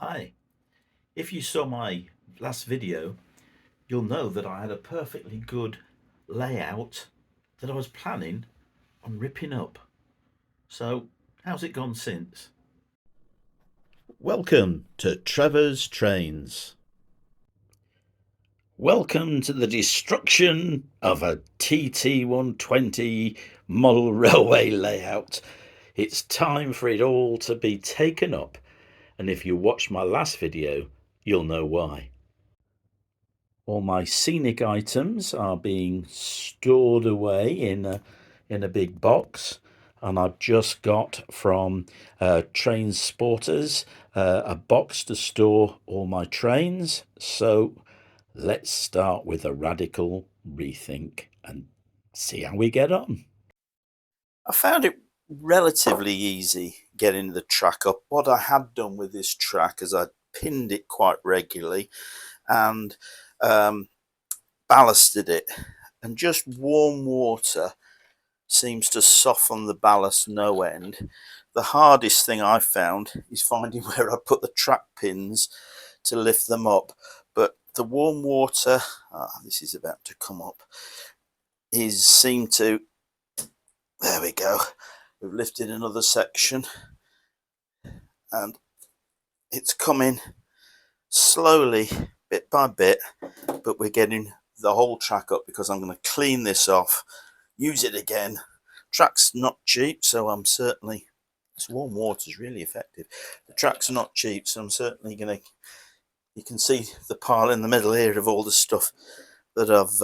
Hi, if you saw my last video, you'll know that I had a perfectly good layout that I was planning on ripping up. So, how's it gone since? Welcome to Trevor's Trains. Welcome to the destruction of a TT120 model railway layout. It's time for it all to be taken up, and if you watched my last video, you'll know why. All my scenic items are being stored away in a big box, and I've just got from Train Sporters a box to store all my trains. So let's start with a radical rethink and see how we get on. I found it relatively easy getting the track up. What I had done with this track is I pinned it quite regularly and ballasted it, and just warm water seems to soften the ballast no end. The hardest thing I found is finding where I put the track pins to lift them up, but the warm water, this is about to come up, seemed to, there we go, we've lifted another section and it's coming slowly, bit by bit, but we're getting the whole track up because I'm going to clean this off, use it again. Track's not cheap, so I'm certainly, this warm water is really effective. The track's not cheap, so I'm certainly going to, you can see the pile in the middle here of all the stuff that I've,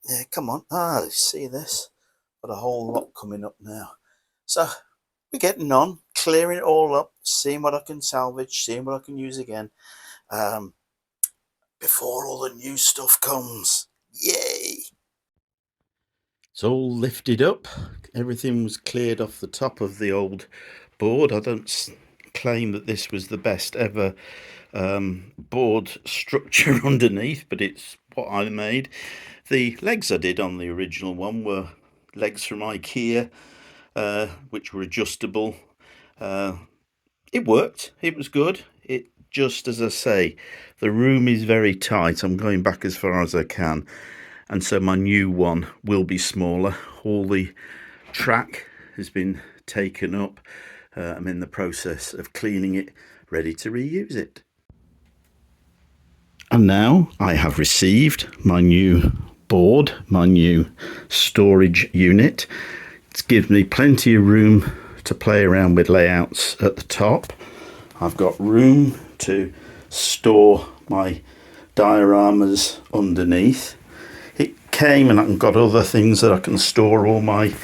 yeah, come on, see this? Got a whole lot coming up now. So we're getting on, clearing it all up, seeing what I can salvage, seeing what I can use again, before all the new stuff comes. Yay! It's all lifted up. Everything was cleared off the top of the old board. I don't claim that this was the best ever board structure underneath, but it's what I made. The legs I did on the original one were legs from IKEA, which were adjustable. It worked. It was good. It just, as I say, the room is very tight. I'm going back as far as I can, and so my new one will be smaller. All the track has been taken up. I'm in the process of cleaning it, ready to reuse it. And now I have received my new board, my new storage unit. It gives me plenty of room to play around with layouts at the top. I've got room to store my dioramas underneath. It came, and I've got other things that I can store. All my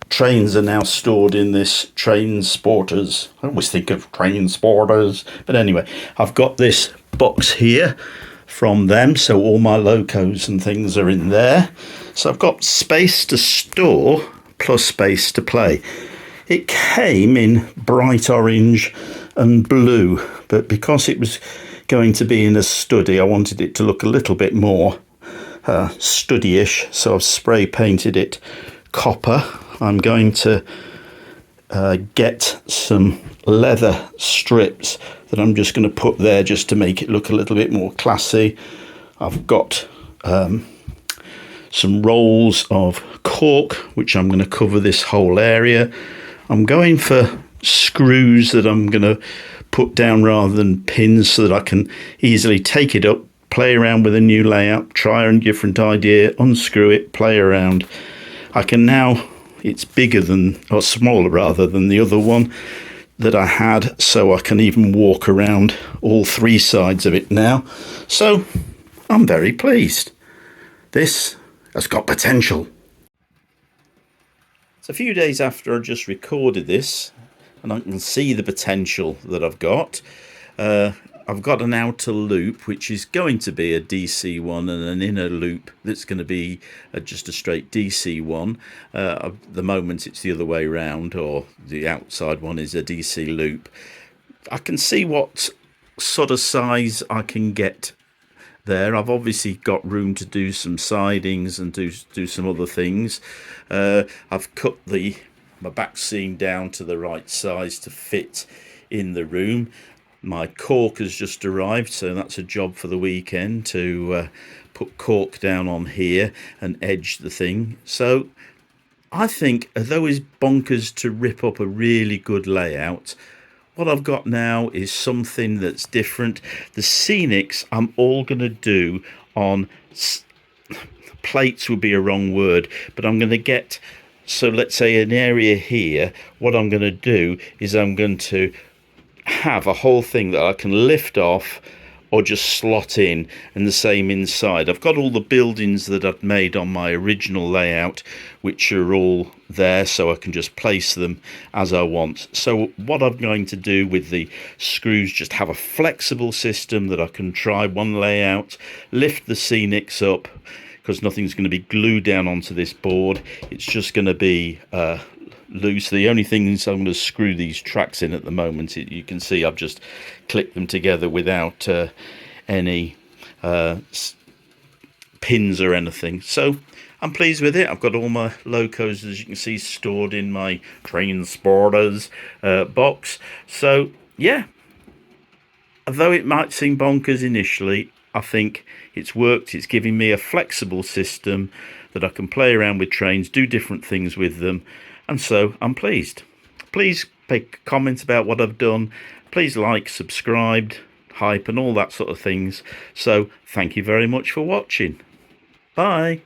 trains are now stored in this Train Sporters. I always think of Train Sporters, but anyway, I've got this box here from them, so all my locos and things are in there. So I've got space to store plus space to play. It came in bright orange and blue, but because it was going to be in a study, I wanted it to look a little bit more study-ish, so I've spray painted it copper. I'm going to get some leather strips that I'm just going to put there just to make it look a little bit more classy. I've got some rolls of cork, which I'm going to cover this whole area. I'm going for screws that I'm going to put down rather than pins, so that I can easily take it up, play around with a new layout, try a different idea, unscrew it, play around. I can now, it's bigger than, or smaller rather than the other one that I had, so I can even walk around all three sides of it now. So I'm very pleased. This has got potential. It's a few days after I just recorded this, and I can see the potential that I've got. I've got an outer loop, which is going to be a DC one, and an inner loop that's going to be just a straight DC one. At the moment it's the other way around, or the outside one is a DC loop. I can see what sort of size I can get there. I've obviously got room to do some sidings and do some other things. I've cut the My back seam down to the right size to fit in the room. My cork has just arrived, so that's a job for the weekend to put cork down on here and edge the thing. So I think, although it's bonkers to rip up a really good layout, what I've got now is something that's different. The scenics I'm all going to do on plates would be a wrong word, but I'm going to get, so let's say an area here, what I'm going to do is I'm going to have a whole thing that I can lift off or just slot in, and the same inside. I've got all the buildings that I've made on my original layout, which are all there, so I can just place them as I want. So what I'm going to do with the screws, just have a flexible system that I can try one layout, lift the scenics up, because nothing's going to be glued down onto this board. It's just going to be loose. The only thing is I'm going to screw these tracks in at the moment. You can see I've just clicked them together without any pins or anything. So I'm pleased with it. I've got all my locos, as you can see, stored in my transporters box. So yeah, although it might seem bonkers initially, I think it's worked. It's giving me a flexible system that I can play around with trains, do different things with them, and so I'm pleased. Please make comments about what I've done. Please like, subscribe, hype, and all that sort of things. So thank you very much for watching. Bye.